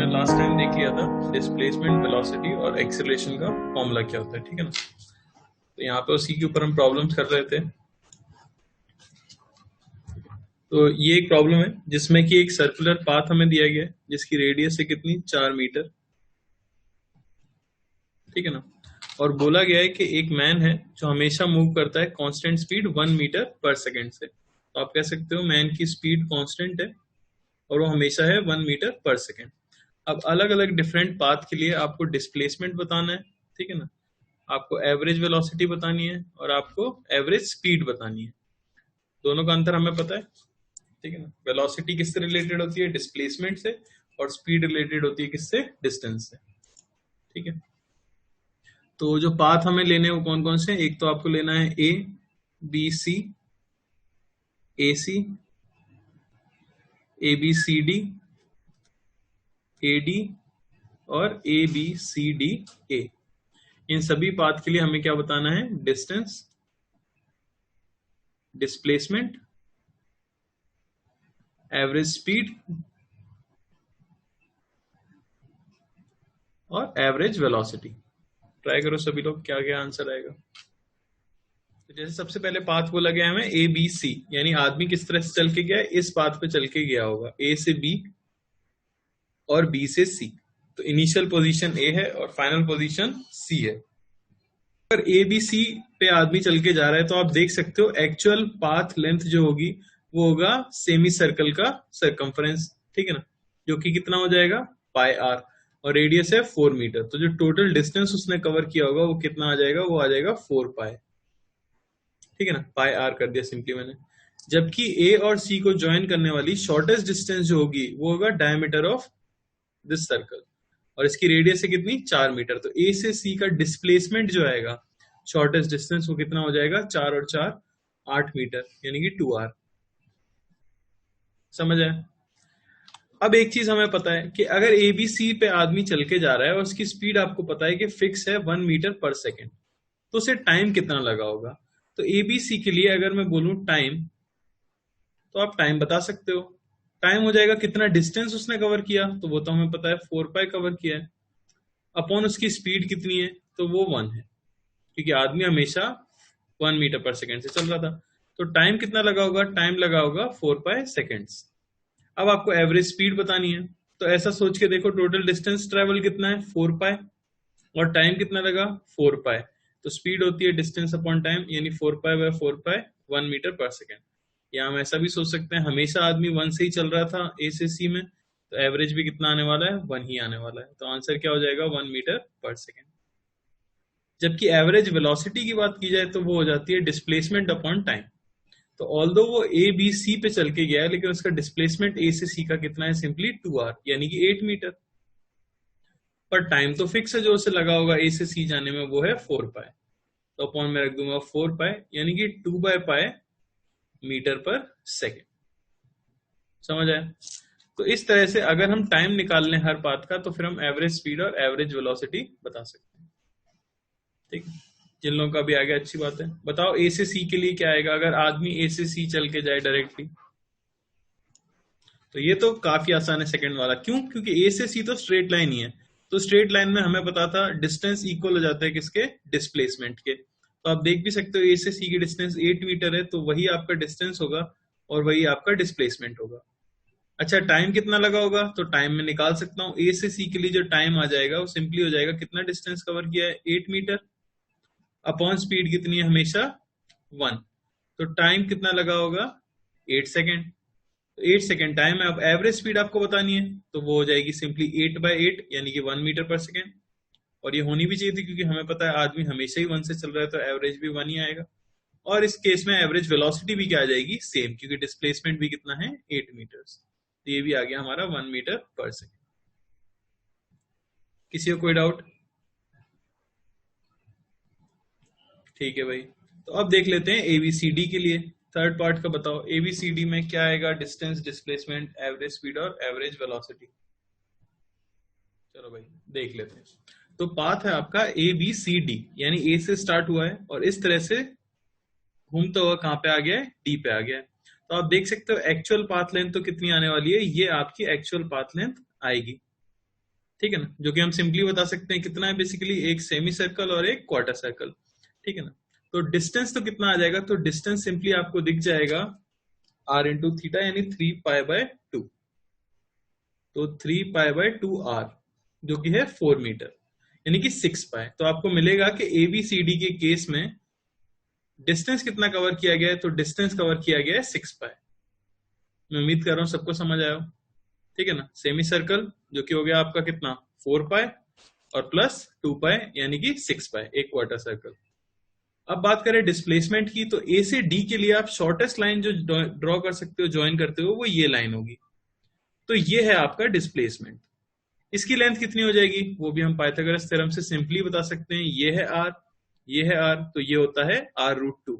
Last time देख लिया था डिस्प्लेसमेंट, वेलोसिटी और एक्सेलरेशन का फॉर्मूला क्या होता है, ठीक है ना। तो यहाँ पे उसी के ऊपर हम प्रॉब्लम्स कर रहे थे। तो ये एक प्रॉब्लम है जिसमें कि एक सर्कुलर पाथ हमें दिया गया है जिसकी रेडियस है कितनी, 4 मीटर, ठीक है ना। और बोला गया है कि एक मैन है जो हमेशा मूव करता है कांस्टेंट स्पीड 1 मीटर पर सेकंड से। तो आप कह सकते हो मैन की स्पीड कांस्टेंट है और वो हमेशा है 1 मीटर पर सेकंड। अब अलग अलग डिफरेंट पाथ के लिए आपको डिस्प्लेसमेंट बताना है, ठीक है ना, आपको एवरेज वेलोसिटी बतानी है और आपको एवरेज स्पीड बतानी है। दोनों का अंतर हमें पता है, ठीक है ना। वेलोसिटी किससे रिलेटेड होती है, डिस्प्लेसमेंट से, और स्पीड रिलेटेड होती है किससे, डिस्टेंस से, ठीक है। तो जो पाथ हमें लेने हैं वो कौन कौन से, एक तो आपको लेना है A B C, A C, A B C D, A D और ए बी सी डी ए। इन सभी पाथ के लिए हमें क्या बताना है, डिस्टेंस, डिस्प्लेसमेंट, एवरेज स्पीड और एवरेज वेलोसिटी। ट्राई करो सभी लोग, क्या क्या आंसर आएगा। तो जैसे सबसे पहले पाथ बोला गया हमें ए बी सी, यानी आदमी किस तरह से चल के गया है, इस पाथ पे चल के गया होगा, ए से बी और बी से सी। तो इनिशियल पोजीशन ए है और फाइनल पोजीशन सी है। अगर ए बी सी पे आदमी चल के जा रहा है तो आप देख सकते हो एक्चुअल पाथ लेंथ जो होगी वो होगा सेमी सर्कल का सरकमफ्रेंस, ठीक है ना, जो कि कितना हो जाएगा, पाई आर, और रेडियस है 4 मीटर। तो जो टोटल डिस्टेंस उसने कवर किया होगा वो कितना आ जाएगा, वो आ जाएगा 4 पाई, ठीक है ना, पाई आर कर दिया सिंपली मैंने। जबकि ए और सी को ज्वाइन करने वाली शॉर्टेस्ट डिस्टेंस जो होगी वो होगा डायमीटर ऑफ दिस सर्कल, और इसकी रेडियस है कितनी, 4 मीटर। तो ए से सी का डिस्प्लेसमेंट जो आएगा शॉर्टेस्ट डिस्टेंस वो कितना हो जाएगा, 4 और 4 8 मीटर, यानी कि 2r। समझ आया। अब एक चीज हमें पता है कि अगर ए बी सी पे आदमी चल के जा रहा है और उसकी स्पीड आपको पता है कि फिक्स है 1 मीटर पर सेकेंड, तो उसे टाइम कितना लगा होगा। तो ए बी सी के लिए अगर मैं बोलूं टाइम, तो आप टाइम बता सकते हो। टाइम हो जाएगा कितना डिस्टेंस उसने कवर किया, तो वो तो हमें पता है 4 पाई कवर किया है, अपॉन उसकी स्पीड कितनी है, तो वो 1 है, क्योंकि आदमी हमेशा 1 मीटर पर सेकेंड से चल रहा था। तो टाइम कितना लगा होगा, टाइम लगा होगा 4 पाई सेकेंड्स। अब आपको एवरेज स्पीड बतानी है, तो ऐसा सोच के देखो टोटल डिस्टेंस ट्रेवल कितना है, 4 पाई, और टाइम कितना लगा, 4 पाई। तो स्पीड होती है डिस्टेंस अपॉन टाइम, यानी 4 pi by 4 pi 1 metre per second. या हम ऐसा भी सोच सकते हैं हमेशा आदमी 1 से ही चल रहा था ए से सी में, तो एवरेज भी कितना आने वाला है, 1 ही आने वाला है। तो आंसर क्या हो जाएगा, 1 मीटर पर सेकेंड। जबकि एवरेज वेलोसिटी की बात की जाए तो वो हो जाती है डिस्प्लेसमेंट अपॉन टाइम। तो ऑल्दो वो ए बी सी पे चल के गया है लेकिन उसका डिस्प्लेसमेंट ए से सी का कितना है, सिंपली 2r, यानी कि 8 मीटर। पर टाइम तो फिक्स है जो उसे लगा होगा ए से सी जाने में, वो है 4 पाई। तो अपॉन में रख दूंगा 4 पाई, यानी कि 2 by pi metre per second. समझ आया। तो इस तरह से अगर हम टाइम निकाल लें हर पाथ का तो फिर हम एवरेज स्पीड और एवरेज वेलोसिटी बता सकते हैं, ठीक है। जिन लोगों का भी आ गया अच्छी बात है। बताओ ए से सी के लिए क्या आएगा, अगर आदमी ए से सी चल के जाए डायरेक्टली। तो ये तो काफी आसान है सेकंड वाला, क्यों, क्योंकि ए से सी तो स्ट्रेट लाइन ही है। तो स्ट्रेट लाइन में हमें पता था डिस्टेंस इक्वल हो जाता है किसके, डिस्प्लेसमेंट के। तो आप देख भी सकते हो ए से सी की डिस्टेंस 8 मीटर है, तो वही आपका डिस्टेंस होगा और वही आपका डिस्प्लेसमेंट होगा। अच्छा, टाइम कितना लगा होगा, तो टाइम में निकाल सकता हूँ। ए से सी के लिए जो टाइम आ जाएगा वो सिंपली हो जाएगा, कितना डिस्टेंस कवर किया है, 8 मीटर, अपॉन स्पीड कितनी है, हमेशा 1। तो टाइम कितना लगा होगा, 8 सेकेंड। तो 8 सेकेंड टाइम है। अब एवरेज स्पीड आपको बतानी है तो वो हो जाएगी सिंपली 8 बाय 8, यानी कि 1 मीटर पर सेकेंड। और ये होनी भी चाहिए थी क्योंकि हमें पता है आदमी हमेशा ही 1 से चल रहा है, तो एवरेज भी 1 ही आएगा। और इस केस में एवरेज वेलोसिटी भी क्या आ जाएगी, सेम, क्योंकि डिस्प्लेसमेंट भी कितना है, 8 मीटर्स। तो ये भी आ गया हमारा 1 मीटर पर सेकेंड। किसी को कोई डाउट? ठीक है भाई। तो अब देख लेते हैं एबीसीडी के लिए थर्ड पार्ट का। बताओ एबीसीडी में क्या आएगा, डिस्टेंस, डिस्प्लेसमेंट, एवरेज स्पीड और एवरेज वेलोसिटी। चलो भाई देख लेते हैं। तो पाथ है आपका ए बी सी डी, यानी ए से स्टार्ट हुआ है और इस तरह से घूमता हुआ कहां पे आ गया है, डी पे आ गया है। तो आप देख सकते हो एक्चुअल पाथ लेंथ तो कितनी आने वाली है, ये आपकी एक्चुअल पाथ लेंथ आएगी, ठीक है ना, जो कि हम सिंपली बता सकते हैं कितना है बेसिकली, एक सेमी सर्कल और एक क्वार्टर सर्कल, ठीक है ना। तो डिस्टेंस तो कितना आ जाएगा, तो डिस्टेंस सिंपली आपको दिख जाएगा r इंटू थीटा यानी 3π/2, तो 3π/2 r जो कि है 4 मीटर यानी कि 6π। तो आपको मिलेगा कि ABCD के केस में डिस्टेंस कितना कवर किया गया है, तो डिस्टेंस कवर किया गया है 6π। मैं उम्मीद कर रहा हूं सबको समझ आया हो, ठीक है ना। सेमी सर्कल जो कि हो गया आपका कितना 4π और प्लस 2π यानी कि 6π, एक क्वार्टर सर्कल। अब बात करें डिस्प्लेसमेंट की, तो ए से डी के लिए आप शॉर्टेस्ट लाइन जो ड्रॉ कर सकते हो, ज्वाइन करते हो, वो ये लाइन होगी। तो ये है आपका डिस्प्लेसमेंट। इसकी लेंथ कितनी हो जाएगी वो भी हम पाइथागोरस थ्योरम से सिंपली बता सकते हैं। ये है r, ये है r, तो ये होता है r√2।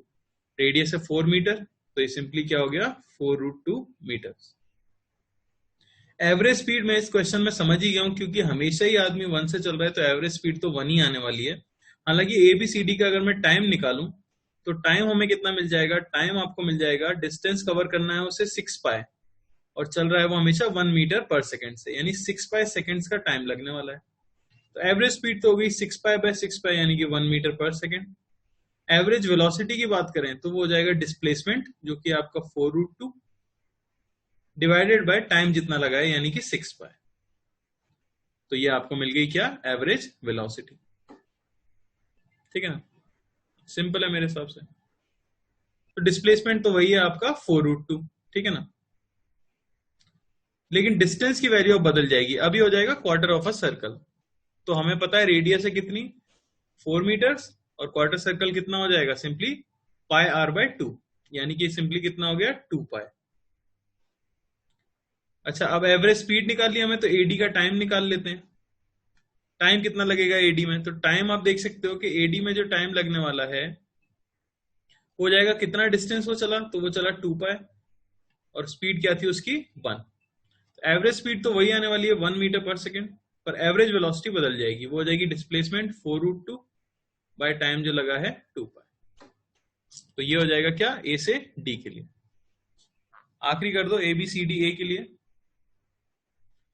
रेडियस है 4 मीटर, तो ये सिंपली क्या हो गया 4√2 मीटर। एवरेज स्पीड मैं इस क्वेश्चन में समझ ही गया हूं, क्योंकि हमेशा ही आदमी 1 से चल रहा है, तो एवरेज स्पीड तो 1 ही आने वाली है। हालांकि ABCD का अगर मैं टाइम निकालूं तो टाइम हमें कितना मिल जाएगा, टाइम आपको मिल जाएगा, डिस्टेंस कवर करना है उसे 6π और चल रहा है वो हमेशा 1 मीटर पर सेकंड से, यानी 6π सेकंड्स का टाइम लगने वाला है। तो एवरेज स्पीड तो हो गई 6π/6π यानी कि 1 मीटर पर सेकंड। एवरेज वेलोसिटी की बात करें तो वो हो जाएगा डिस्प्लेसमेंट जो कि आपका 4√2 डिवाइडेड बाय टाइम जितना लगा है यानी कि 6π। तो ये आपको मिल गई क्या, एवरेज वेलोसिटी। ठीक है ना, सिंपल है मेरे हिसाब से। तो डिस्प्लेसमेंट तो वही है आपका 4√2, ठीक है ना, लेकिन डिस्टेंस की वैल्यू अब बदल जाएगी। अभी हो जाएगा क्वार्टर ऑफ अ सर्कल। तो हमें पता है रेडियस है कितनी 4 मीटर्स और क्वार्टर सर्कल कितना हो जाएगा सिंपली πr/2 यानी कि सिंपली कितना हो गया 2π। अच्छा, अब एवरेज स्पीड निकाल लिया हमें, तो एडी का टाइम निकाल लेते हैं। टाइम कितना लगेगा एडी में, तो टाइम आप देख सकते हो कि एडी में जो टाइम लगने वाला है हो जाएगा, कितना डिस्टेंस वो चला, तो वो चला 2π और स्पीड क्या थी उसकी 1। एवरेज स्पीड तो वही आने वाली है 1 मीटर पर सेकेंड, पर एवरेज वेलोसिटी बदल जाएगी, वो हो जाएगी डिस्प्लेसमेंट 4√2 बाय टाइम जो लगा है 2π। तो ये हो जाएगा क्या, ए से डी के लिए। आखिरी कर दो ABCD के लिए।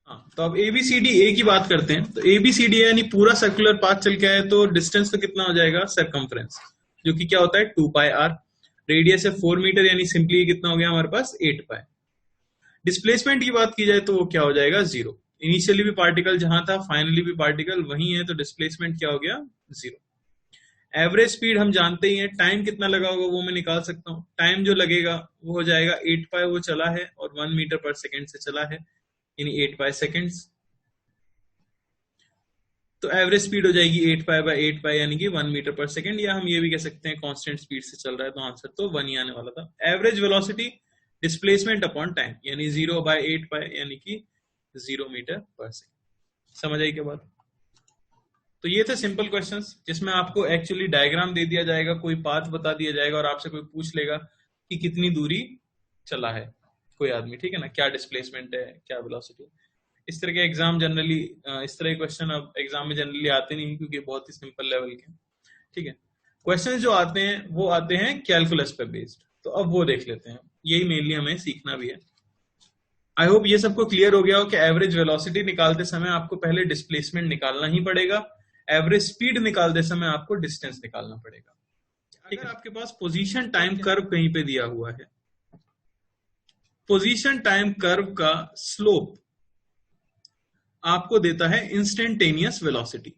हाँ, तो अब ABCD की बात करते हैं। तो ABCD यानी पूरा सर्कुलर पाथ चल के आए, तो डिस्टेंस तो कितना हो जाएगा सरकमफ्रेंस, जो कि क्या होता है 2πr। रेडियस है 4 मीटर यानी सिंपली कितना हो गया हमारे पास 8π। डिस्प्लेसमेंट की बात की जाए तो वो क्या हो जाएगा 0। इनिशियली भी पार्टिकल जहां था, फाइनली भी पार्टिकल वही है, तो डिस्प्लेसमेंट क्या हो गया 0। एवरेज स्पीड हम जानते ही हैं, टाइम कितना लगा होगा वो मैं निकाल सकता हूँ। टाइम जो लगेगा वो हो जाएगा 8π वो चला है और 1 मीटर पर सेकेंड से चला है यानी 8π सेकेंड्स। तो एवरेज स्पीड हो जाएगी 8π/8π यानी कि 1 मीटर पर सेकेंड, या हम ये भी कह सकते हैं कांस्टेंट स्पीड से चल रहा है, तो आंसर तो 1 ही आने वाला था। Average velocity displacement upon time यानी 0/8π यानी कि 0 मीटर पर सेकेंड। समझ आई क्या बात। तो ये थे सिंपल क्वेश्चंस जिसमें आपको एक्चुअली डायग्राम दे दिया जाएगा, कोई पाथ बता दिया जाएगा और आपसे कोई पूछ लेगा कि कितनी दूरी चला है कोई आदमी, ठीक है ना, क्या डिस्प्लेसमेंट है, क्या वेलोसिटी। इस तरह के एग्जाम जनरली, इस तरह के क्वेश्चन अब एग्जाम में जनरली आते नहीं क्योंकि बहुत ही सिंपल लेवल के, ठीक है। क्वेश्चन जो आते हैं वो आते हैं कैलकुलस पे बेस्ड, तो अब वो देख लेते हैं, यही मेनली हमें सीखना भी है। आई होप ये सबको क्लियर हो गया हो कि एवरेज वेलोसिटी निकालते समय आपको पहले डिस्प्लेसमेंट निकालना ही पड़ेगा, एवरेज स्पीड निकालते समय आपको डिस्टेंस निकालना पड़ेगा। अगर आपके पास पोजीशन टाइम कर्व कहीं पे दिया हुआ है, पोजीशन टाइम कर्व का स्लोप आपको देता है इंस्टेंटेनियस वेलोसिटी,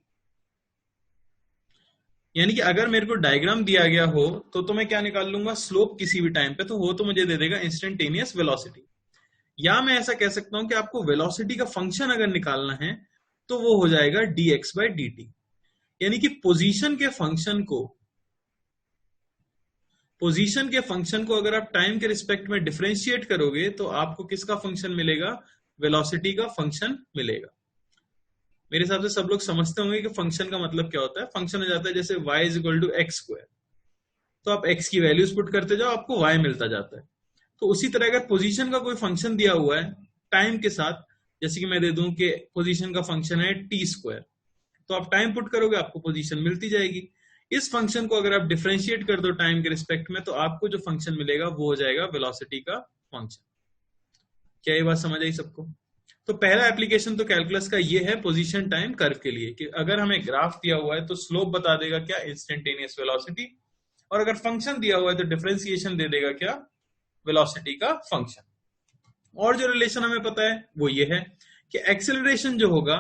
यानी कि अगर मेरे को डायग्राम दिया गया हो तो मैं क्या निकाल लूंगा, स्लोप किसी भी टाइम पे, तो वो तो मुझे दे देगा इंस्टेंटेनियस वेलोसिटी। या मैं ऐसा कह सकता हूं कि आपको वेलोसिटी का फंक्शन अगर निकालना है तो वो हो जाएगा dx/dt, यानी कि पोजीशन के फंक्शन को अगर आप टाइम के रिस्पेक्ट में डिफरेंशिएट करोगे तो आपको किसका फंक्शन मिलेगा, वेलोसिटी का फंक्शन मिलेगा। मेरे हिसाब से सब लोग समझते होंगे कि फंक्शन का मतलब क्या होता है। फंक्शन हो जाता है जैसे y = x², तो आप x की वैल्यूज पुट करते जाओ, आपको y मिलता जाता है। तो उसी तरह अगर पोजीशन का कोई फंक्शन दिया हुआ है टाइम के साथ, जैसे कि मैं दे दूं कि पोजीशन का फंक्शन है t², तो आप टाइम पुट करोगे आपको पोजीशन मिलती जाएगी। इस फंक्शन को अगर आप डिफरेंशिएट कर दो टाइम के रिस्पेक्ट में, तो आपको जो फंक्शन मिलेगा वो हो जाएगा वेलोसिटी का फंक्शन। क्या ये बात समझ आई सबको। तो पहला एप्लीकेशन तो कैलकुलस का ये है पोजीशन टाइम कर्व के लिए, कि अगर हमें ग्राफ दिया हुआ है तो स्लोप बता देगा क्या, इंस्टेंटेनियस वेलोसिटी, और अगर फंक्शन दिया हुआ है तो डिफरेंशिएशन दे देगा क्या, वेलोसिटी का फंक्शन। और जो रिलेशन हमें पता है वो ये है कि एक्सेलरेशन जो होगा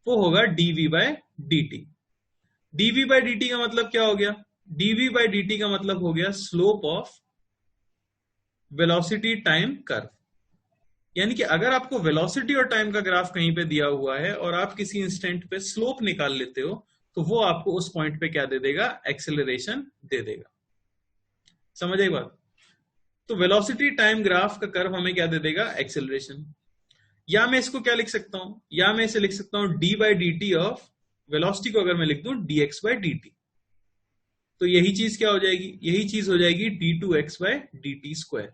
वो होगा dv by dt। dv by dt का मतलब क्या हो गया, dv बाय dt का मतलब हो गया slope of velocity time curve. यानी कि अगर आपको वेलोसिटी और टाइम का ग्राफ कहीं पे दिया हुआ है और आप किसी इंस्टेंट पे स्लोप निकाल लेते हो, तो वो आपको उस पॉइंट पे क्या दे देगा, एक्सेलरेशन दे देगा। समझ आई बात? तो वेलोसिटी टाइम ग्राफ का कर्व हमें क्या दे देगा, एक्सेलरेशन। या मैं इसको क्या लिख सकता हूं, या मैं इसे लिख सकता हूं D by D T of velocity को अगर मैं लिख दूं dx बाई डी टी, तो यही चीज क्या हो जाएगी, यही चीज हो जाएगी d2x बाय dt स्क्वायर।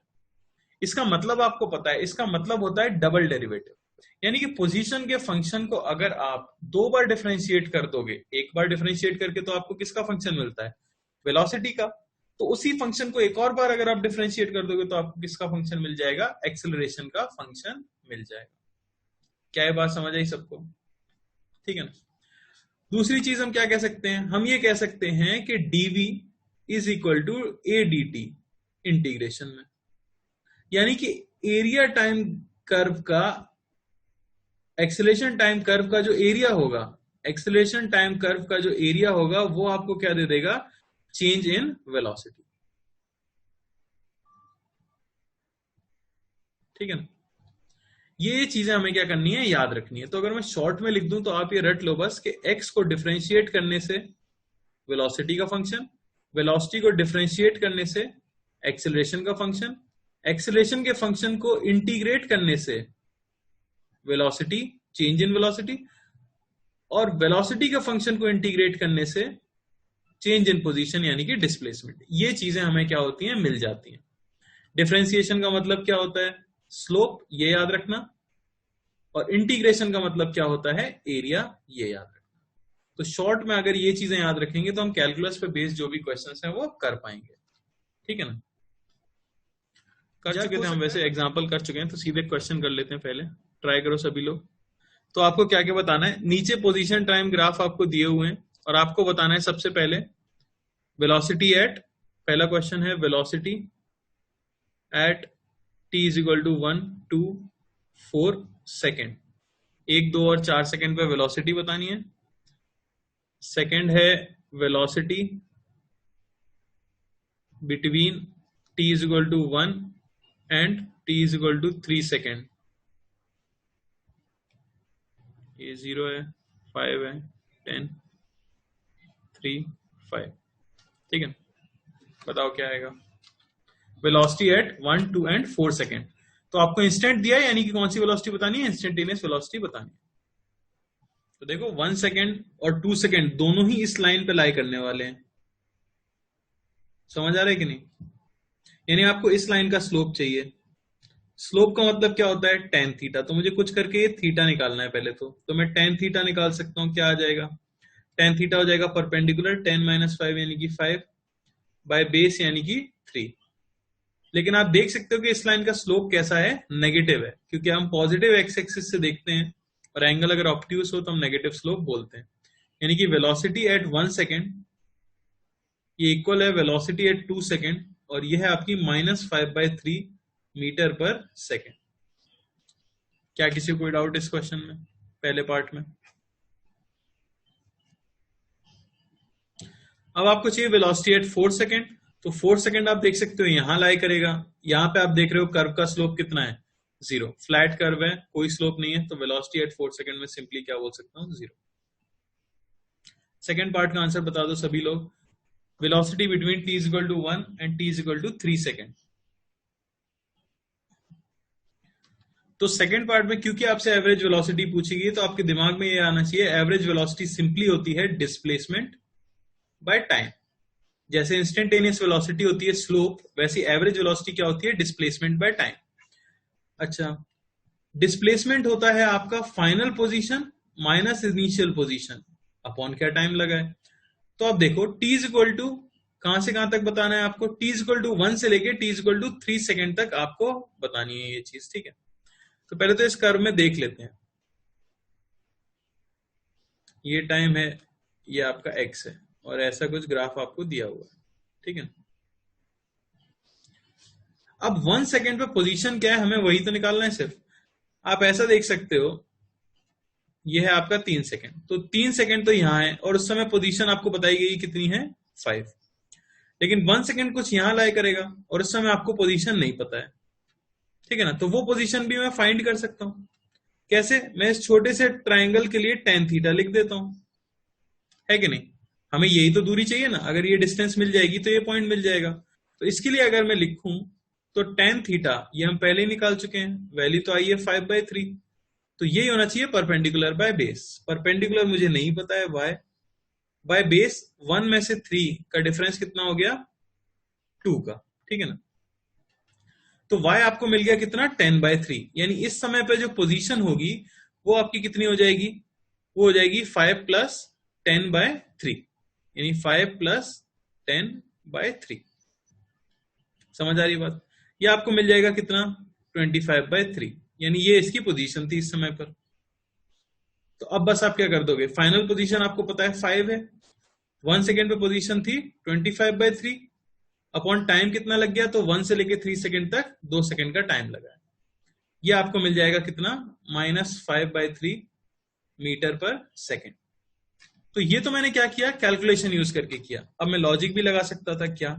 इसका मतलब आपको पता है, इसका मतलब होता है डबल डेरिवेटिव। यानी कि पोजीशन के फंक्शन को अगर आप दो बार डिफरेंशिएट कर दोगे, एक बार डिफरेंशिएट करके तो आपको किसका फंक्शन मिलता है, वेलोसिटी का, तो उसी फंक्शन को एक और बार अगर आप डिफरेंशिएट कर दोगे तो आपको किसका फंक्शन मिल जाएगा, एक्सेलरेशन का फंक्शन मिल जाएगा। क्या ये बात समझ आई सबको? ठीक है ना। दूसरी चीज हम क्या कह सकते हैं, हम ये कह सकते हैं कि dv is equal to a dt integration में, यानी कि एरिया टाइम कर्व का, एक्सेलरेशन टाइम कर्व का जो एरिया होगा, एक्सेलरेशन टाइम कर्व का जो एरिया होगा वो आपको क्या दे देगा, चेंज इन वेलोसिटी। ठीक है ना। ये चीजें हमें क्या करनी है, याद रखनी है। तो अगर मैं शॉर्ट में लिख दूं तो आप ये रट लो बस कि x को डिफरेंशिएट करने से वेलोसिटी का फंक्शन, वेलोसिटी को डिफरेंशिएट करने से एक्सेलरेशन का फंक्शन, एक्सेलरेशन के फंक्शन को इंटीग्रेट करने से वेलोसिटी, चेंज इन वेलोसिटी, और वेलोसिटी के फंक्शन को इंटीग्रेट करने से चेंज इन पोजीशन यानी कि डिस्प्लेसमेंट। ये चीजें हमें क्या होती हैं, मिल जाती हैं। डिफरेंशिएशन का मतलब क्या होता है, स्लोप, ये याद रखना, और इंटीग्रेशन का मतलब क्या होता है, एरिया, ये याद रखना। तो शॉर्ट में अगर ये चीजें याद रखेंगे तो हम कैलकुलस पे बेस्ड जो भी क्वेश्चंस हैं वो कर पाएंगे। ठीक है ना। कर चुके थे हम, वैसे एग्जांपल कर चुके हैं, तो सीधे क्वेश्चन कर लेते हैं। पहले ट्राई करो सभी लोग। तो आपको क्या क्या बताना है, नीचे पोजीशन टाइम ग्राफ आपको दिए हुए हैं और आपको बताना है सबसे पहले वेलोसिटी एट, पहला क्वेश्चन है velocity at t is equal to 1 2 4 second, 1 2 और 4 सेकेंड पे वेलोसिटी बतानी है। सेकेंड है velocity between t is equal to 1 and t is equal to 3 second. ये 0 है, 5 है, 10 3 5। ठीक है, बताओ क्या आएगा। Velocity at 1 2 and 4 second. तो आपको इंस्टेंट दिया है, यानी कि कौन सी वेलोसिटी बतानी है, इंस्टेंटेनियस वेलोसिटी बतानी है। तो देखो 1 सेकेंड और 2 सेकेंड दोनों ही इस लाइन पे लाई करने वाले हैं। समझ आ रहा है कि नहीं? यानी आपको इस लाइन का स्लोप चाहिए। स्लोप का मतलब क्या होता है, टेन थीटा। तो मुझे कुछ करके थीटा निकालना है पहले। तो मैं टेन थीटा निकाल सकता हूं। क्या आ जाएगा, टेन थीटा हो जाएगा परपेंडिकुलर 10 - 5 यानी कि 5 बाय बेस यानी कि 3। लेकिन आप देख सकते हो कि इस लाइन का स्लोप कैसा है, नेगेटिव है, क्योंकि हम पॉजिटिव एक्स एक्सिस से देखते हैं और एंगल अगर ऑब्ट्यूस हो तो हम नेगेटिव स्लोप बोलते हैं। यानी कि वेलोसिटी एट 1 सेकेंड ये इक्वल है वेलोसिटी एट 2 सेकेंड, और ये है आपकी -5/3 मीटर पर सेकेंड। क्या किसी को कोई डाउट इस क्वेश्चन में, पहले पार्ट में? अब आपको चाहिए वेलोसिटी एट 4 सेकेंड। तो 4 सेकेंड आप देख सकते हो यहां लाई करेगा। यहां पे आप देख रहे हो कर्व का स्लोप कितना है, 0, फ्लैट कर्व है, कोई स्लोप नहीं है। तो वेलोसिटी एट 4 सेकेंड में सिंपली क्या बोल सकता हूं, 0। सेकेंड पार्ट का आंसर बता दो सभी लोग। Velocity between t is equal to 1 and t is equal to 3 second. तो सेकेंड पार्ट में क्योंकि आपसे एवरेज वेलोसिटी पूछी गई, तो आपके दिमाग में ये आना चाहिए, एवरेज वेलोसिटी सिंपली होती है डिस्प्लेसमेंट बाय टाइम। जैसे इंस्टेंटेनियस वेलोसिटी होती है स्लोप, वैसी एवरेज वेलोसिटी क्या होती है, डिस्प्लेसमेंट बाय टाइम। अच्छा, डिस्प्लेसमेंट होता है आपका final position minus initial position upon क्या टाइम लगा है। तो आप देखो t इज इक्वल टू कहां से कहां तक बताना है आपको, t इज इक्वल टू 1 से लेके t is equal to 3 second तक आपको बतानी है ये चीज। ठीक है, तो पहले तो इस कर्व में देख लेते हैं, ये टाइम है, ये आपका x है, और ऐसा कुछ ग्राफ आपको दिया हुआ है, ठीक है। अब 1 सेकेंड पे पोजीशन क्या है, हमें वही तो निकालना है सिर्फ। आप ऐसा देख सकते हो, ये है आपका 3 सेकेंड, तो 3 सेकेंड तो यहां है, और उस समय पोजीशन आपको बताई गई कितनी है, 5। लेकिन 1 सेकेंड कुछ यहां लाई करेगा, और उस समय आपको पोजीशन नहीं पता है, ठीक है ना। तो वो पोजीशन भी मैं फाइंड कर सकता हूं। कैसे? मैं इस छोटे से ट्राइंगल के लिए tan थीटा लिख देता हूं, है कि नहीं। हमें यही तो दूरी चाहिए ना, अगर ये डिस्टेंस मिल जाएगी तो ये पॉइंट मिल जाएगा। तो इसके लिए अगर मैं लिखूं तो tan थीटा, ये हम पहले ही निकाल चुके हैं, वैल्यू तो आई है 5/3, तो यही होना चाहिए परपेंडिकुलर बाय बेस। परपेंडिकुलर मुझे नहीं पता है, y बाय बेस 1 में से 3 का डिफरेंस कितना हो गया, 2 का, ठीक है ना। तो y आपको मिल गया कितना, 10/3, यानी इस समय पे जो पोजीशन होगी वो आपकी कितनी हो जाएगी, वो हो जाएगी 5 + 10/3, यानी 5 + 10/3। समझ आ रही बात? ये आपको मिल जाएगा कितना, 25/3, यानी ये इसकी पोजीशन थी इस समय पर। तो अब बस आप क्या कर दोगे, फाइनल पोजीशन आपको पता है 5 है, 1 सेकेंड पे पोजीशन थी 25/3, अपॉन टाइम कितना लग गया, तो 1 से लेके 3 सेकेंड तक 2 सेकेंड का टाइम लगा है। ये आपको मिल जाएगा कितना, -5/3 मीटर पर सेकेंड। तो ये तो मैंने क्या किया, कैलकुलेशन यूज करके किया। अब मैं लॉजिक भी लगा सकता था, क्या,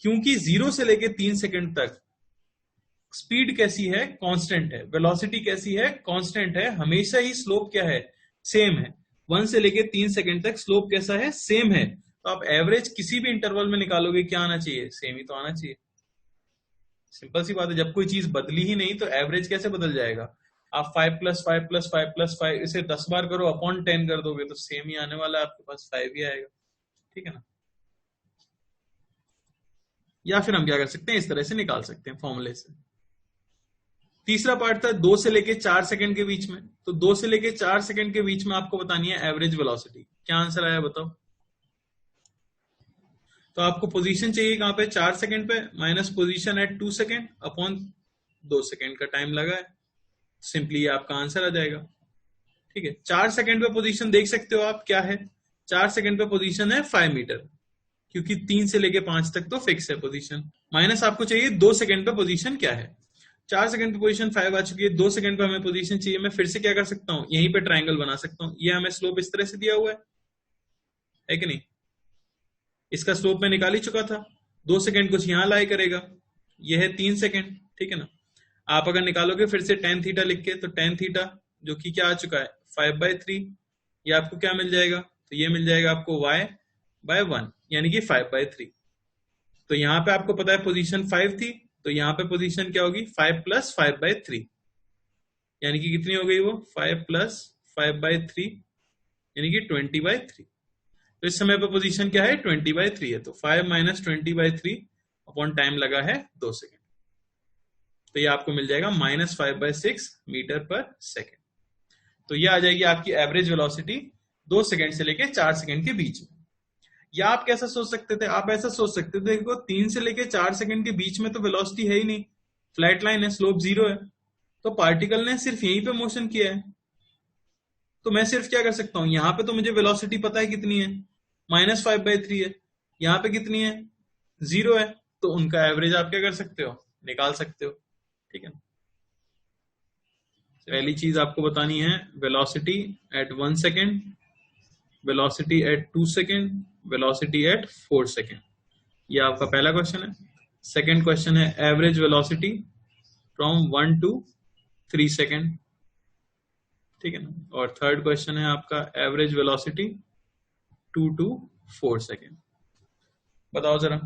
क्योंकि 0 से लेके 3 सेकेंड तक स्पीड कैसी है, कांस्टेंट है, वेलोसिटी कैसी है, कांस्टेंट है, हमेशा ही स्लोप क्या है, सेम है। 1 से लेके 3 सेकेंड तक स्लोप कैसा है, सेम है। तो आप एवरेज किसी भी इंटरवल में निकालोगे, क्या आना चाहिए, सेम ही तो आना चाहिए। सिंपल सी बात है, जब कोई चीज बदली ही नहीं तो एवरेज कैसे बदल जाएगा। आप 5 + 5 + 5 + 5 इसे 10 बार करो, अपॉन 10 कर दोगे तो सेम ही आने वाला है, आपके पास 5 ही आएगा, ठीक है ना। या फिर हम क्या कर सकते हैं, इस तरह से निकाल सकते हैं फॉर्मूले से। तीसरा पार्ट था 2 से लेके 4 सेकंड के बीच में। तो 2 से लेके 4 सेकंड के बीच में आपको बतानी है एवरेज वेलोसिटी। क्या आंसर आया बताओ। तो आपको पोजीशन चाहिए कहां पे, 4 सेकंड पे, minus position at 2 second upon 2 second का टाइम लगा है। सिंपली आपका आंसर आ जाएगा, ठीक है। 4 सेकंड पे पोजीशन देख सकते हो आप, क्या है, 4 सेकंड पे पोजीशन है 5 मीटर, क्योंकि 3 से लेके 5 तक तो फिक्स है पोजीशन। माइनस आपको चाहिए 2 सेकंड पे पोजीशन क्या है। 4 सेकंड पे पोजीशन 5 आ चुकी है, 2 सेकंड पे हमें पोजीशन चाहिए। मैं फिर से क्या कर सकता हूं, यहीं पे ट्रायंगल बना सकता हूं। ये हमें स्लोप इस तरह से दिया हुआ है कि नहीं। इसका स्लोप मैं निकाल ही चुका था। 2 सेकंड कुछ यहां लाई करेगा, ये है 3 सेकंड, ठीक है ना। आप अगर निकालोगे फिर से tan थीटा लिख के, तो tan थीटा जो कि क्या आ चुका है 5/3, ये आपको क्या मिल जाएगा, तो ये मिल जाएगा आपको y/1, यानी कि 5/3। तो यहां पे आपको पता है पोजीशन 5 थी, तो यहां पे पोजीशन क्या होगी, 5 + 5/3, यानी कि कितनी हो गई वो, 5 + 5/3, यानी कि 20/3। तो इस समय पे पोजीशन क्या है, 20/3 है। तो 5 - 20/3 अपॉन टाइम लगा है 2 सेकेंड, तो ये आपको मिल जाएगा -5/6 मीटर पर सेकेंड। तो ये आ जाएगी आपकी एवरेज वेलोसिटी 2 सेकेंड से लेके 4 सेकेंड के बीच में। या आप कैसा सोच सकते थे, आप ऐसा सोच सकते थे, देखो 3 से लेके 4 सेकेंड के बीच में तो वेलोसिटी है ही नहीं, फ्लैट लाइन है, स्लोप 0 है, तो पार्टिकल ने सिर्फ यहीं पे मोशन किया है। तो मैं सिर्फ क्या कर सकता हूं, यहां पे तो मुझे वेलोसिटी पता है कितनी है, -5/3 है, यहां पे कितनी है, 0 है, तो उनका एवरेज आप क्या कर सकते हो, निकाल सकते हो, ठीक है ना। पहली चीज आपको बतानी है velocity at 1 second, velocity at 2 second, velocity eight 4 second. ये आपका पहला क्वेश्चन है। सेकेंड क्वेश्चन है average velocity from 1 to 3 second, ठीक है ना। और थर्ड क्वेश्चन है आपका एवरेज वेलोसिटी 2 to 4 सेकेंड। बताओ जरा।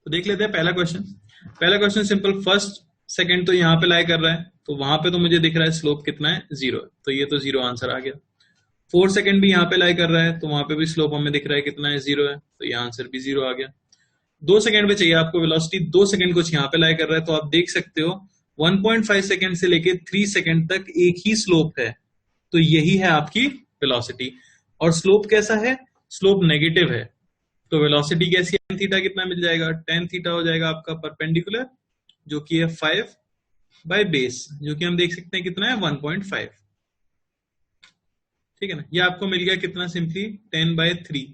तो देख लेते हैं पहला क्वेश्चन। पहला क्वेश्चन सिंपल, फर्स्ट सेकंड तो यहाँ पे लाई कर रहा है, तो वहां पे तो मुझे दिख रहा है स्लोप कितना है, 0 है, तो ये तो 0 आंसर आ गया। 4 सेकंड भी यहाँ पे लाई कर रहा है, तो वहां पे भी स्लोप हमें दिख रहा है कितना है, 0 है, तो ये आंसर भी 0 आ गया। 2 सेकंड पे चाहिए आपको वेलोसिटी, 2 सेकंड कुछ यहाँ पे लाई कर रहा है, तो आप देख सकते हो 1.5 सेकंड से लेके 3 सेकंड तक एक ही स्लोप है, तो यही है आपकी वेलोसिटी। और स्लोप कैसा है, स्लोप नेगेटिव है, तो वेलोसिटी कैसी है, tan थीटा कितना मिल जाएगा, tan थीटा हो जाएगा आपका परपेंडिकुलर जो कि है 5 बाय बेस, जो कि हम देख सकते हैं कितना है 1.5। ठीक है ना, ये आपको मिल गया कितना, सिंपली 10/3।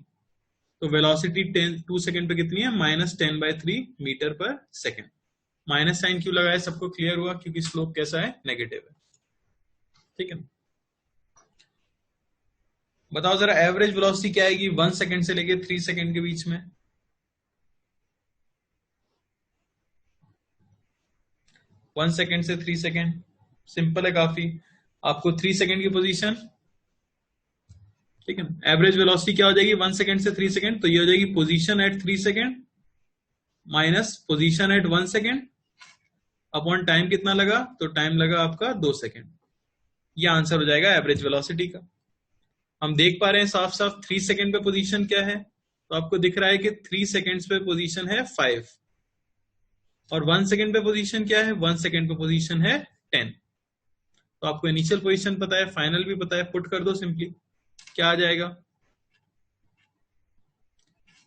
तो वेलोसिटी 2 सेकंड पे कितनी है, -10/3 मीटर पर सेकंड। माइनस साइन क्यों लगाया, सबको क्लियर हुआ, क्योंकि स्लोप कैसा है, नेगेटिव है। ठीक है ना, बताओ जरा एवरेज वेलोसिटी क्या आएगी 1 सेकंड से लेके 3 सेकंड के बीच में। 1 सेकंड से 3 सेकंड सिंपल है काफी। आपको 3 सेकंड की पोजीशन, ठीक है ना, एवरेज वेलोसिटी क्या हो जाएगी 1 सेकंड से 3 सेकंड, तो ये हो जाएगी position at 3 second minus position at 1 second upon time कितना लगा, तो टाइम लगा आपका 2 सेकंड। ये आंसर हो जाएगा एवरेज वेलोसिटी का। हम देख पा रहे हैं साफ साफ 3 सेकंड पे पोजीशन क्या है, तो आपको दिख रहा है कि 3 सेकंड्स पे पोजीशन है 5, और 1 सेकंड पे पोजीशन क्या है, 1 सेकंड पे पोजीशन है 10। तो आपको इनिशियल पोजीशन पता है, फाइनल भी पता है, पुट कर दो सिंपली, क्या आ जाएगा,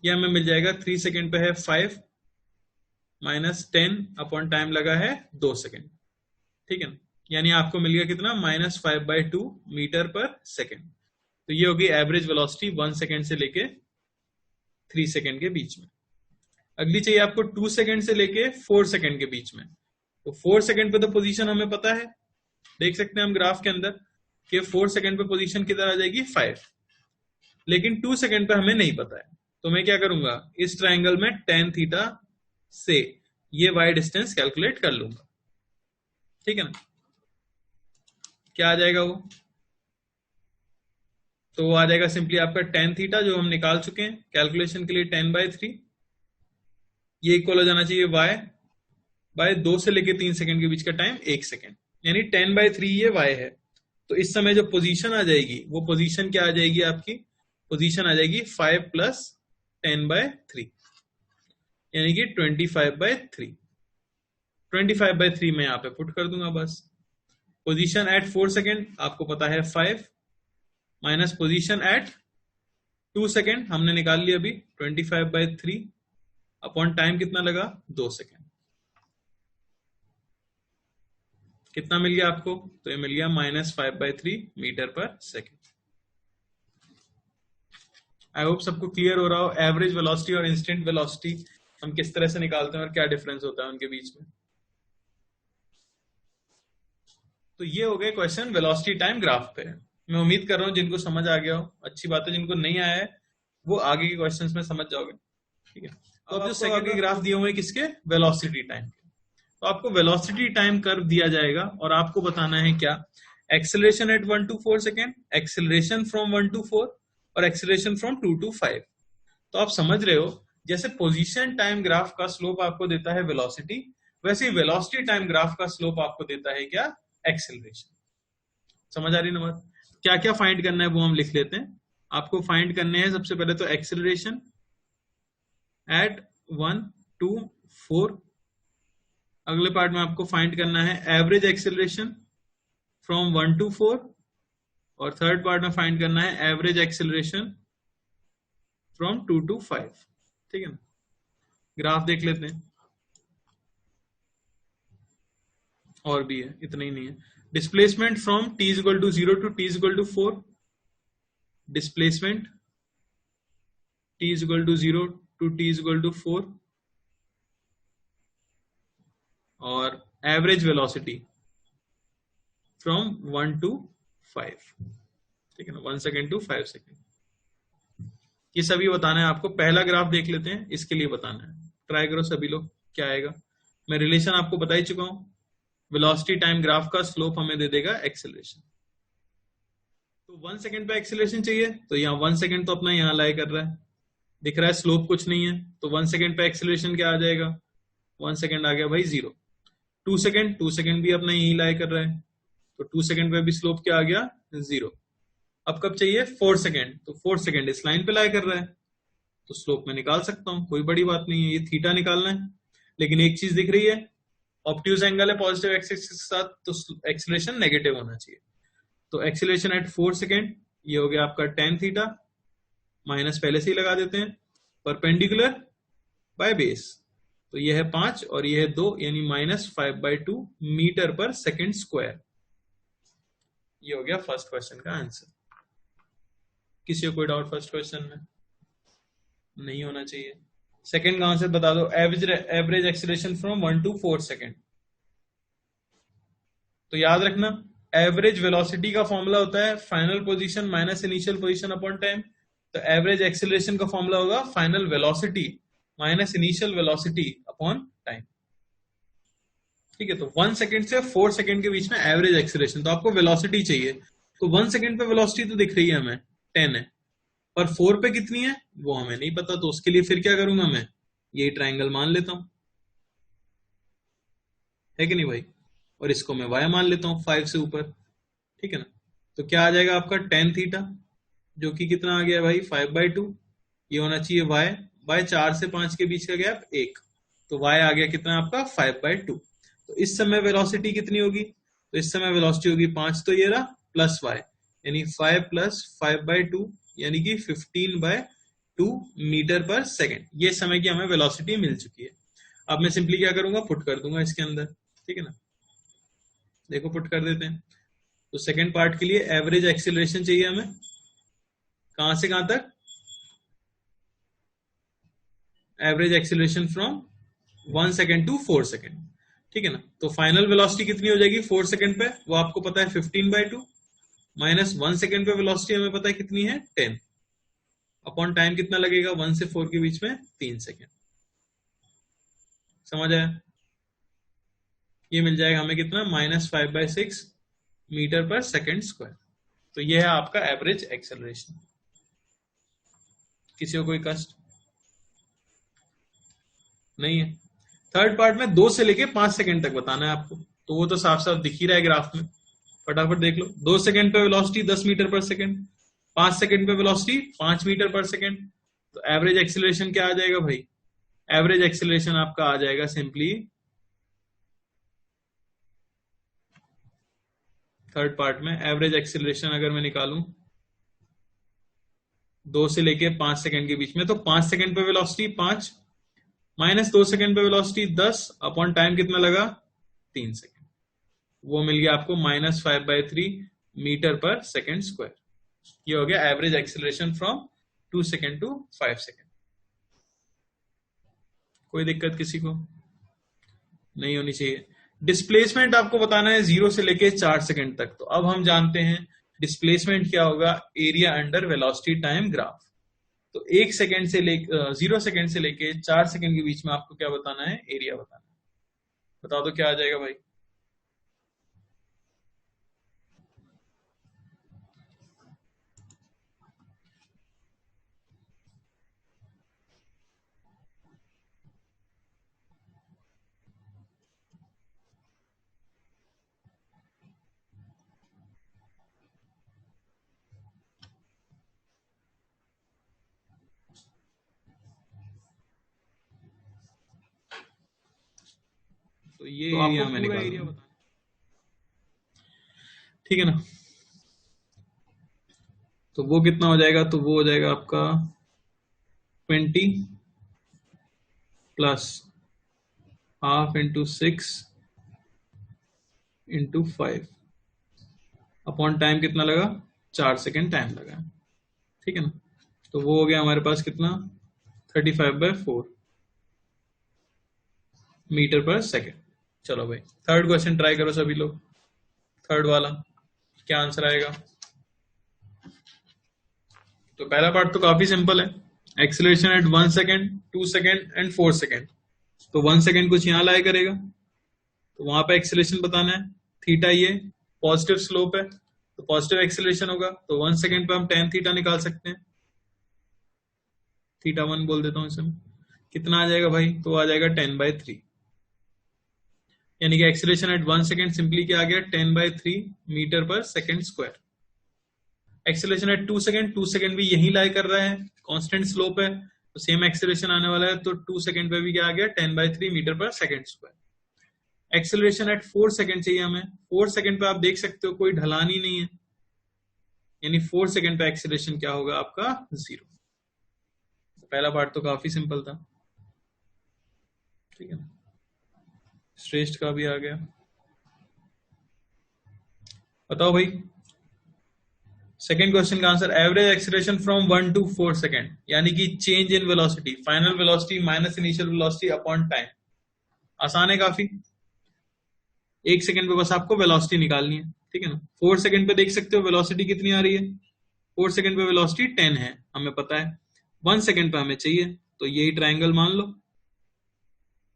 ये हमें मिल जाएगा 3 सेकंड पे है 5 माइनस 10 अपॉन टाइम लगा है 2 सेकंड। ठीक है ना, यानी आपको मिल गया कितना, -5/2 मीटर पर सेकंड। तो ये होगी एवरेज वेलोसिटी 1 सेकंड से लेके 3 सेकंड के बीच में। अगली चाहिए आपको 2 सेकंड से लेके 4 सेकंड के बीच में। तो 4 सेकंड पे तो पोजीशन हमें पता है, देख सकते हैं हम ग्राफ के अंदर कि 4 सेकंड पे पोजीशन किधर आ जाएगी 5, लेकिन 2 सेकंड पे हमें नहीं पता है। तो मैं क्या करूंगा, इस ट्राइंगल में tan थीटा से ये y डिस्टेंस कैलकुलेट कर लूंगा। ठीक है ना, क्या आ जाएगा वो, तो वो आ जाएगा सिंपली आपका tan थीटा जो हम निकाल चुके हैं कैलकुलेशन के लिए 10/3, ये इक्वल हो जाना चाहिए y बाय 2 से लेके 3 सेकंड के बीच का टाइम 1 सेकंड, यानी 10/3 ये y है। तो इस समय जो पोजीशन आ जाएगी वो पोजीशन क्या आ जाएगी, आपकी पोजीशन आ जाएगी 5 + 10/3, यानी कि 25/3। 25/3 में यहाँ पे पुट कर दूंगा बस। पोजीशन एट 4 सेकंड आपको पता है 5 माइनस पोजीशन एट 2 सेकंड हमने निकाल लिया अभी 25/3 अपॉन टाइम कितना लगा 2 सेकंड। कितना मिल गया आपको, तो ये मिल गया -5/3 मीटर पर सेकंड। आई होप सबको क्लियर हो रहा हो एवरेज वेलोसिटी और इंस्टेंट वेलोसिटी हम किस तरह से निकालते हैं और क्या डिफरेंस होता है उनके बीच में। तो ये हो गए क्वेश्चन वेलोसिटी टाइम ग्राफ पे। मैं उम्मीद कर रहा हूं जिनको समझ आ गया हो, अच्छी बात है, जिनको नहीं आया है वो आगे के क्वेश्चंस में समझ जाओगे। ठीक है, तो अब जो सेकंड के ग्राफ दिए हुए हैं किसके, वेलोसिटी टाइम के, तो आपको वेलोसिटी टाइम कर्व दिया जाएगा और आपको बताना है क्या, acceleration at 1 to 4 second, acceleration from 1 to 4 और एक्सेलरेशन फ्रॉम 2 to 5। तो आप समझ रहे हो जैसे पोजीशन टाइम ग्राफ का स्लोप आपको देता है वेलोसिटी, वैसे ही वेलोसिटी टाइम ग्राफ का स्लोप आपको देता है क्या, एक्सेलरेशन। समझ आ रही ना बात, क्या क्या फाइंड करना है वो हम लिख लेते हैं। आपको फाइंड करने हैं सबसे पहले तो एक्सेलरेशन एट 1 to 4, अगले पार्ट में आपको फाइंड करना है एवरेज एक्सेलरेशन फ्रॉम 1 to 4, और थर्ड पार्ट में फाइंड करना है एवरेज एक्सेलरेशन फ्रॉम 2 to 5। ठीक है ना, ग्राफ देख लेते हैं, और भी है, इतना ही नहीं है। Displacement from t = 0 to t = 4, displacement t = 0 to t = 4, और एवरेज वेलोसिटी फ्रॉम 1 to 5। ठीक है ना, 1 सेकेंड टू 5 सेकेंड, ये सभी बताना है आपको। पहला ग्राफ देख लेते हैं, इसके लिए बताना है, ट्राई करो सभी लोग, क्या आएगा। मैं रिलेशन आपको बता ही चुका हूं, वेलोसिटी टाइम ग्राफ का स्लोप हमें दे देगा एक्सेलरेशन। तो 1 सेकेंड पे एक्सेलरेशन चाहिए, तो यहाँ 1 सेकेंड तो अपना यहाँ लाई कर रहा है, दिख रहा है स्लोप कुछ नहीं है, तो 1 सेकेंड पे एक्सेलरेशन क्या आ जाएगा, 1 सेकेंड आ गया भाई 0। 2 सेकेंड भी अपना यही लाई कर रहा है, तो 2 सेकेंड पे भी स्लोप क्या आ गया 0। अब कब चाहिए 4 सेकेंड, तो 4 सेकेंड इस लाइन पे लाई कर रहा है, तो स्लोप में निकाल सकता हूं, कोई बड़ी बात नहीं है, ये थीटा निकालना है। लेकिन एक चीज दिख रही है, ऑब्ट्यूज एंगल है पॉजिटिव एक्सिस के साथ, तो एक्सेलरेशन नेगेटिव होना चाहिए। तो एक्सेलरेशन एट 4 सेकेंड ये हो गया आपका tan थीटा, माइनस पहले से ही लगा देते हैं, परपेंडिकुलर बाय बेस, तो ये है 5 और ये है 2, यानी -5/2 मीटर पर सेकेंड स्क्वायर। ये हो गया फर्स्ट क्वेश्चन का आंसर। किसी को कोई डाउट फर्स्ट क्वेश्चन में? नहीं होना चाहिए। सेकंड का आंसर बता दो। Average acceleration from 1 to 4 second. तो याद रखना, एवरेज वेलोसिटी का फॉर्मूला होता है final position minus initial position upon time. तो एवरेज एक्सीलरेशन का फॉर्मूला होगा final velocity minus initial velocity upon time. ठीक है, तो 1 सेकेंड से 4 सेकेंड के बीच में एवरेज एक्सीलरेशन। तो आपको वेलोसिटी चाहिए, तो 1 सेकेंड पे वेलोसिटी तो दिख रही है हमें 10 है, पर 4 पे कितनी है वो हमें नहीं पता। तो उसके लिए फिर क्या करूंगा मैं, यही ट्राइंगल मान लेता हूं, है कि नहीं भाई, और इसको मैं y मान लेता हूं 5 से ऊपर। ठीक है ना, तो क्या आ जाएगा आपका tan थीटा, जो कि कितना आ गया भाई 5/2। ये होना चाहिए y बाय 4 से 5 के बीच का गैप 1, तो y आ गया कितना आपका 5/2। तो इस समय वेलोसिटी कितनी होगी, तो इस समय वेलोसिटी होगी 5, तो ये रहा प्लस y, यानी 5 + 5/2 यानी कि 15/2 मीटर पर सेकेंड। ये समय की हमें वेलोसिटी मिल चुकी है। अब मैं सिंपली क्या करूंगा, पुट कर दूंगा इसके अंदर। ठीक है ना, देखो पुट कर देते हैं। तो सेकेंड पार्ट के लिए एवरेज एक्सीलरेशन चाहिए हमें, कहां से कहां तक, average acceleration from 1 second to 4 second. ठीक है ना, तो फाइनल वेलोसिटी कितनी हो जाएगी 4 सेकेंड पे, वो आपको पता है 15/2 माइनस 1 सेकेंड पे वेलोसिटी हमें पता है कितनी है 10, अपॉन टाइम कितना लगेगा 1 से 4 के बीच में 3 सेकेंड। समझ आया? ये मिल जाएगा हमें कितना, -5/6 मीटर पर सेकेंड स्क्वायर। तो ये है आपका एवरेज एक्सेलरेशन। किसी को कोई कष्ट नहीं है? थर्ड पार्ट में 2 से लेके 5 सेकेंड तक बताना है आपको, तो वो तो साफ साफ दिख ही रहा है ग्राफ में, फटाफट देख लो। 2 सेकेंड पे velocity 10 metre per second, 5 second पे वेलोसिटी 5 मीटर पर सेकेंड। तो एवरेज एक्सेलरेशन क्या आ जाएगा भाई, एवरेज एक्सेलरेशन आपका आ जाएगा सिंपली, थर्ड पार्ट में एवरेज एक्सेलरेशन अगर मैं निकालूं 2 से लेके 5 सेकेंड के बीच में, तो 5 सेकेंड पे वेलोसिटी 5 माइनस 2 सेकेंड पे वेलोसिटी 10 अपॉन टाइम कितना लगा 3 सेकेंड, वो मिल गया आपको -5/3 मीटर पर सेकेंड स्क्वायर। ये हो गया average acceleration from 2 second to 5 second. कोई दिक्कत किसी को नहीं होनी चाहिए। डिस्प्लेसमेंट आपको बताना है 0 से लेके 4 सेकेंड तक। तो अब हम जानते हैं डिस्प्लेसमेंट क्या होगा, area under velocity time graph. तो 1 सेकेंड से लेके 0 सेकेंड से लेके 4 सेकेंड के बीच में आपको क्या बताना है, एरिया बताना है। बता दो क्या आ जाएगा भाई। तो ये तो एरिया मैंने पूरा एरिया बताना, ठीक है ना। तो वो कितना हो जाएगा, तो वो हो जाएगा आपका 20 plus half into 6 into 5 upon time कितना लगा 4 सेकेंड टाइम लगा। ठीक है ना, तो वो हो गया हमारे पास कितना 35/4 मीटर पर सेकेंड। चलो भाई थर्ड क्वेश्चन ट्राई करो सभी लोग, थर्ड वाला क्या आंसर आएगा। तो पहला पार्ट तो काफी सिंपल है, acceleration at 1 second 2 second and 4 second. तो 1 सेकेंड कुछ यहां लाया करेगा, तो वहां पे एक्सीलरेशन बताना है। थीटा ये पॉजिटिव स्लोप है, तो पॉजिटिव एक्सीलरेशन होगा, तो 1 सेकेंड पे हम tan थीटा निकाल सकते हैं, θ1 बोल देता हूं इसे। कितना आ जाएगा भाई, तो आ जाएगा 10/3, यानी कि एक्सीलरेशन एट 1 सेकेंड सिंपली क्या आ गया 10/3 metre per second square. Acceleration at 2 second, 2 second भी यही लाई कर रहा है, कांस्टेंट स्लोप है, तो सेम एक्सीलरेशन आने वाला है, तो 2 सेकेंड पे भी क्या आ गया 10/3 metre per second square. Acceleration at 4 second चाहिए हमें, 4 सेकेंड पे आप देख सकते हो कोई ढलान ही नहीं है, यानी 4 सेकेंड पे एक्सीलरेशन क्या होगा आपका 0। पहला पार्ट तो काफी सिंपल था। ठीक है, श्रेष्ठ का भी आ गया। बताओ भाई, सेकेंड क्वेश्चन का answer, average acceleration from 1 to 4 second, यानी कि change in velocity, final velocity minus initial velocity upon time. आसान है काफी, 1 सेकेंड पे बस आपको वेलोसिटी निकालनी है, ठीक है ना। 4 सेकेंड पे देख सकते हो वेलोसिटी कितनी आ रही है, 4 सेकेंड पे वेलोसिटी 10 है, हमें पता है। 1 सेकेंड पे हमें चाहिए, तो यही ट्राइंगल मान लो,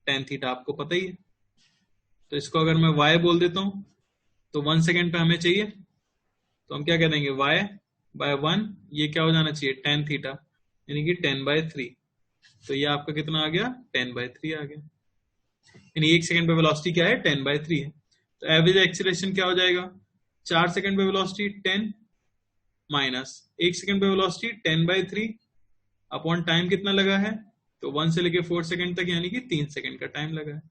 tan थीटा आपको पता ही है। तो इसको अगर मैं y बोल देता हूं, तो 1 सेकेंड पे हमें चाहिए, तो हम क्या कह देंगे, y बाय 1, ये क्या हो जाना चाहिए, tan थीटा, यानी कि 10/3। तो ये आपका कितना आ गया, 10/3 आ गया, यानी 1 सेकेंड पे वेलोसिटी क्या है, 10/3 है। तो एवरेज एक्सीलरेशन क्या हो जाएगा, 4 सेकेंड पे वेलोसिटी 10 माइनस 1 सेकेंड पे वेलोसिटी 10/3 अपॉन टाइम कितना लगा है, तो 1 से लेके 4 सेकेंड तक, यानी कि 3 सेकेंड का टाइम लगा है,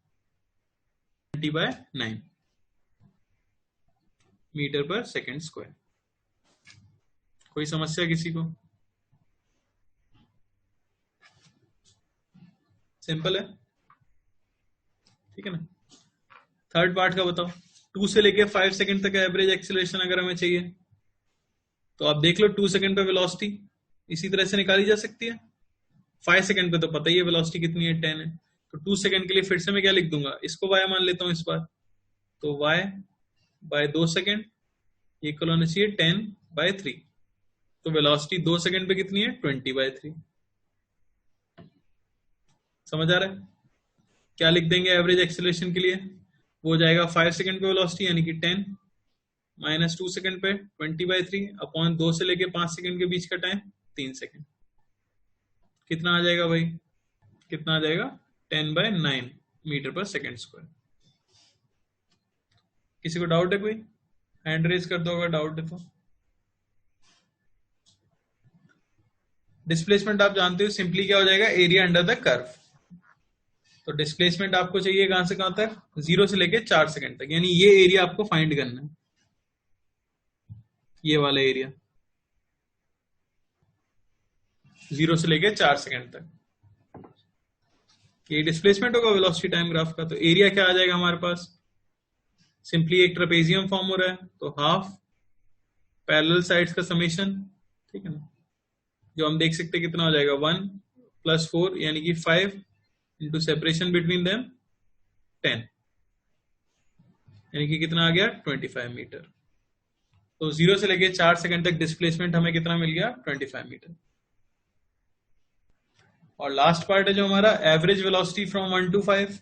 20/9 मीटर पर सेकेंड स्क्वायर। कोई समस्या किसी को? सिंपल है, ठीक है ना। थर्ड पार्ट का बताओ, 2 से लेके 5 सेकेंड तक एवरेज एक्सीलरेशन अगर हमें चाहिए, तो आप देख लो 2 सेकेंड पे वेलोसिटी इसी तरह से निकाली जा सकती है। 5 सेकेंड पे तो पता ही है वेलोसिटी कितनी है, 10 है। तो 2 सेकेंड के लिए फिर से मैं क्या लिख दूंगा, इसको y मान लेता हूं इस बार, तो y बाय 2 सेकेंड इक्वल होना चाहिए 10/3। तो वेलोसिटी 2 सेकेंड पे कितनी है, 20/3। समझ आ रहा है? क्या लिख देंगे एवरेज एक्सीलरेशन के लिए, वो हो जाएगा 5 सेकेंड पे वेलोसिटी यानी कि 10 माइनस 2 सेकेंड पे 20/3 अपॉन 2 से लेके 5 सेकेंड के बीच का टाइम 3 सेकेंड। कितना आ जाएगा भाई, कितना आ जाएगा, 10/9 मीटर पर सेकेंड स्क्वायर। किसी को डाउट है, कोई हैंड रेज कर दो अगर डाउट है तो। डिस्प्लेसमेंट आप जानते हो सिंपली क्या हो जाएगा, एरिया अंडर द कर्व। तो डिस्प्लेसमेंट आपको चाहिए कहां से कहां तक, 0 से लेके 4 सेकेंड तक, यानी ये एरिया आपको फाइंड करना है, ये वाला एरिया 0 से लेके 4 सेकेंड तक, ये डिस्प्लेसमेंट होगा वेलोसिटी टाइम ग्राफ का। तो एरिया क्या आ जाएगा हमारे पास, सिंपली एक ट्रेपेजियम फॉर्म हो रहा है, तो हाफ पैरेलल साइड्स का समेशन, ठीक है ना, जो हम देख सकते हैं कितना हो जाएगा, 1 + 4 यानी कि 5 इंटू सेपरेशन बिटवीन देम 10, यानी कि कितना आ गया, 25 मीटर। तो 0 से लेके 4 सेकंड तक डिस्प्लेसमेंट हमें कितना मिल गया, 25 मीटर। और लास्ट पार्ट है जो हमारा एवरेज वेलोसिटी फ्रॉम 1 to 5,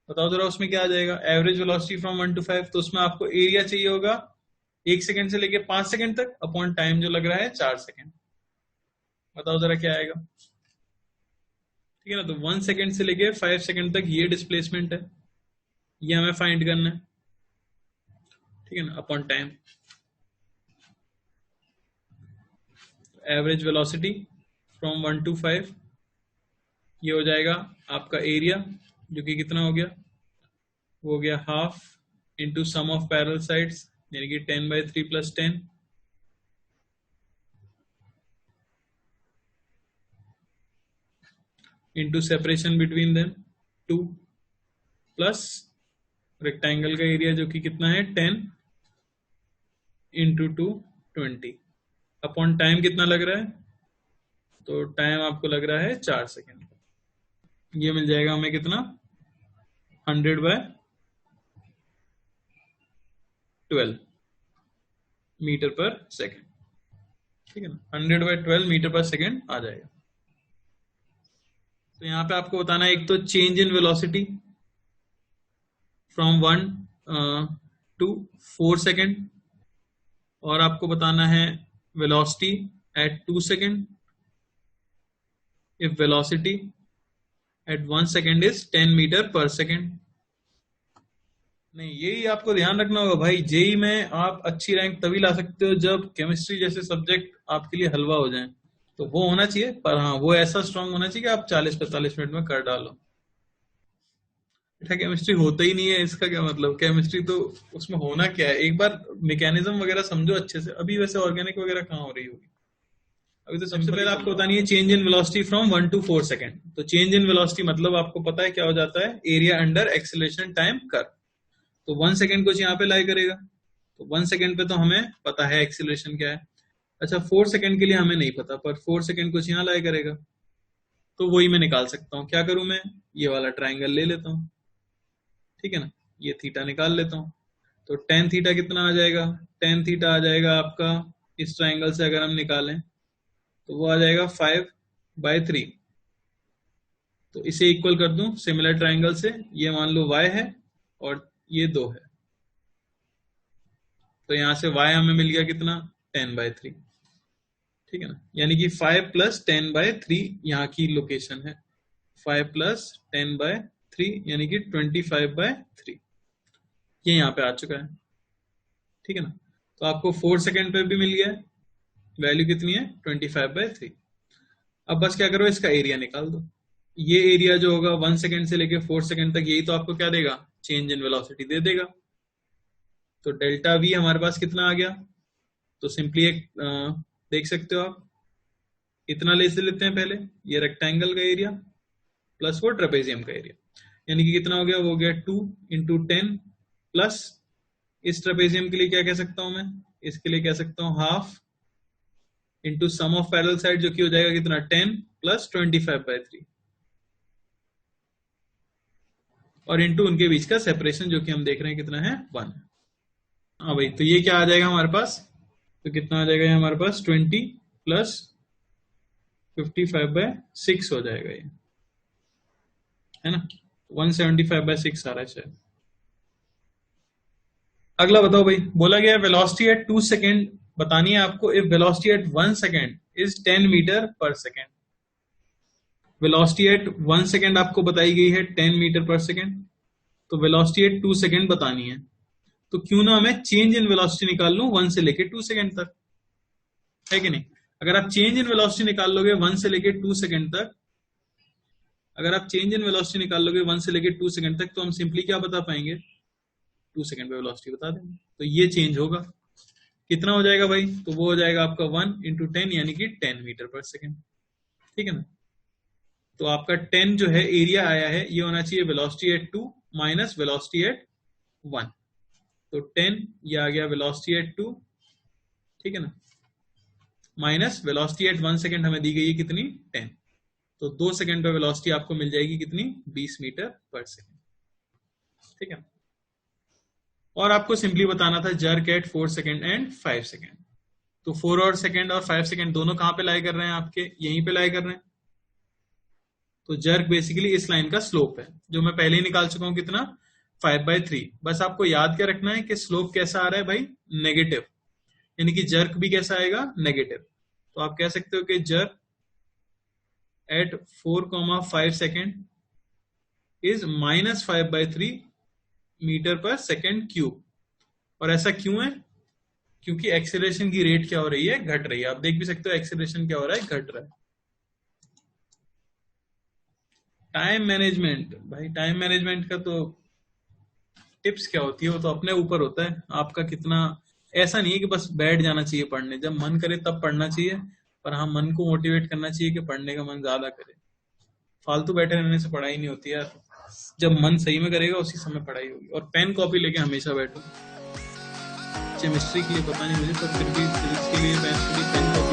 बताओ जरा उसमें क्या आ जाएगा, एवरेज वेलोसिटी फ्रॉम 1 to 5। तो उसमें आपको एरिया चाहिए होगा 1 सेकंड से लेके 5 सेकंड तक अपॉन टाइम जो लग रहा है 4 सेकंड। बताओ जरा क्या आएगा, ठीक है ना। तो 1 सेकंड से लेके 5 सेकंड तक ये डिस्प्लेसमेंट है, ये हमें फाइंड करना है, ठीक है ना, upon time. Average velocity from 1 to 5, ये हो जाएगा आपका एरिया, जो कि कितना हो गया, वो हो गया half into sum of parallel sides, यानी कि 10/3 + 10 into separation between them 2 plus rectangle का एरिया जो कि कितना है 10 इंटू 2 20 अपॉन टाइम कितना लग रहा है, तो टाइम आपको लग रहा है 4 सेकेंड। ये मिल जाएगा हमें कितना, 100/12 मीटर पर सेकेंड, ठीक है ना, 100/12 मीटर पर सेकेंड आ जाएगा। तो यहाँ पे आपको बताना है एक तो change in velocity from 1 to 4 second, और आपको बताना है velocity at 2 second if velocity at 1 second is 10 metre per second. नहीं, यही आपको ध्यान रखना होगा भाई, जेई में आप अच्छी रैंक तभी ला सकते हो जब केमिस्ट्री जैसे सब्जेक्ट आपके लिए हलवा हो जाए, तो वो होना चाहिए। पर हाँ, वो ऐसा स्ट्रांग होना चाहिए कि आप 40-45 मिनट में कर डालो। बेटा केमिस्ट्री होता ही नहीं है, इसका क्या मतलब, केमिस्ट्री तो उसमें होना क्या है, एक बार मैकेनिज्म वगैरह समझो अच्छे से। अभी वैसे ऑर्गेनिक वगैरह कहाँ हो रही होगी, अभी तो सबसे पहले आपको बतानी है change in velocity from 1 to 4 second. तो चेंज इन वेलोसिटी मतलब आपको पता है क्या हो जाता है, area under acceleration time curve. तो 1 सेकेंड कुछ यहाँ पे लाई करेगा, तो 1 सेकेंड पे तो हमें पता है एक्सेलरेशन क्या है। अच्छा 4 सेकेंड के लिए हमें नहीं पता, पर 4 सेकेंड कुछ यहाँ लाई करेगा, तो वही मैं निकाल सकता हूँ। क्या करूं मैं, ये वाला ट्राइंगल ले लेता हूँ, ठीक है ना, ये थीटा निकाल लेता हूँ। तो टेन थीटा कितना आ जाएगा, टेन थीटा आ जाएगा आपका इस ट्राइंगल से अगर हम निकालें तो वो आ जाएगा 5/3। तो इसे इक्वल कर दूं सिमिलर ट्राइंगल से, ये मान लो y है और ये 2 है, तो यहां से y हमें मिल गया कितना, 10/3, ठीक है ना। यानी कि 5 + 10/3 यहाँ की लोकेशन है, 5 + 10/3 यानी कि 25/3, ये यहाँ पे आ चुका है, ठीक है ना। तो आपको 4 सेकेंड पे भी मिल गया है, वैल्यू कितनी है 25/3। अब बस क्या करो, इसका एरिया निकाल दो। ये एरिया जो होगा 1 सेकेंड से लेके 4 सेकेंड तक, यही तो आपको क्या देगा, चेंज इन वेलोसिटी दे देगा। तो डेल्टा वी हमारे पास कितना आ गया, तो सिंपली एक देख सकते हो आप, इतना ले से लेते हैं पहले, ये रेक्टेंगल का एरिया प्लस वो ट्रेपेजियम का एरिया, यानी कि कितना हो गया, वो हो गया 2 × 10 प्लस इस ट्रेपेजियम के लिए क्या कह सकता हूं मैं, इसके लिए कह सकता हूं half into sum of parallel side, जो कि हो जाएगा कितना 10 + 25/3, और इंटू उनके बीच का सेपरेशन जो कि हम देख रहे हैं कितना है 1। हाँ भाई, तो ये क्या आ जाएगा हमारे पास, तो कितना आ जाएगा हमारे पास 20 + 55/6 हो जाएगा ये, है ना, 175/6 आ रहा है शायद। अगला बताओ भाई, बोला गया वेलोसिटी एट 2 सेकेंड बतानी है आपको, if velocity at 1 second is 10 metre per second. Velocity at 1 second आपको बताई गई है 10 मीटर पर सेकेंड, तो वेलोसिटी एट 2 सेकेंड बतानी है, तो क्यों ना मैं चेंज इन वेलोसिटी निकाल लूं 1 से लेके 2 सेकेंड तक, है कि नहीं। अगर आप चेंज इन वेलोसिटी निकाल लोगे 1 से लेके 2 सेकेंड तक, अगर आप चेंज इन वेलोसिटी निकाल लोगे 1 से लेके 2 सेकेंड तक, तो हम सिंपली क्या बता पाएंगे, 2 सेकेंड पे वेलोसिटी बता देंगे। तो ये चेंज होगा, कितना हो जाएगा भाई, तो वो हो जाएगा आपका 1 × 10 यानी कि 10 मीटर पर सेकेंड, ठीक है ना। तो आपका 10 जो है एरिया आया है, ये होना चाहिए velocity at 2 minus velocity at 1, तो 10 ये आ गया वेलोसिटी एट 2, ठीक है ना, माइनस वेलोसिटी एट 1 सेकेंड हमें दी गई है कितनी 10, तो 2 सेकेंड पे वेलोसिटी आपको मिल जाएगी कितनी 20 मीटर पर सेकेंड, ठीक है। और आपको सिंपली बताना था jerk at 4 second and 5 second, तो 4 और सेकेंड और 5 सेकेंड दोनों कहां पे लाई कर रहे हैं, आपके यहीं पे लाई कर रहे हैं। तो जर्क बेसिकली इस लाइन का स्लोप है, जो मैं पहले ही निकाल चुका हूं कितना 5/3। बस आपको याद क्या रखना है कि स्लोप कैसा आ रहा है भाई, नेगेटिव, यानी कि जर्क भी कैसा आएगा, नेगेटिव। तो आप कह सकते हो कि jerk at 4,5 second is -5/3 metre per second cube. और ऐसा क्यों है, क्योंकि एक्सेलरेशन की रेट क्या हो रही है, घट रही है। आप देख भी सकते हो एक्सेलरेशन क्या हो रहा है, घट रहा है। टाइम मैनेजमेंट, भाई टाइम मैनेजमेंट का तो टिप्स क्या होती है, वो तो अपने ऊपर होता है आपका कितना। ऐसा नहीं है कि बस बैठ जाना चाहिए पढ़ने, जब मन करे तब पढ़ना चाहिए, पर हाँ मन को मोटिवेट करना चाहिए कि पढ़ने का मन ज्यादा करे। फालतू बैठे रहने से पढ़ाई नहीं होती यार, जब मन सही में करेगा उसी समय पढ़ाई होगी। और पेन कॉपी लेके हमेशा बैठो। केमिस्ट्री के लिए पता नहीं मुझे, पर फिर भी फिजिक्स के लिए पेन कॉपी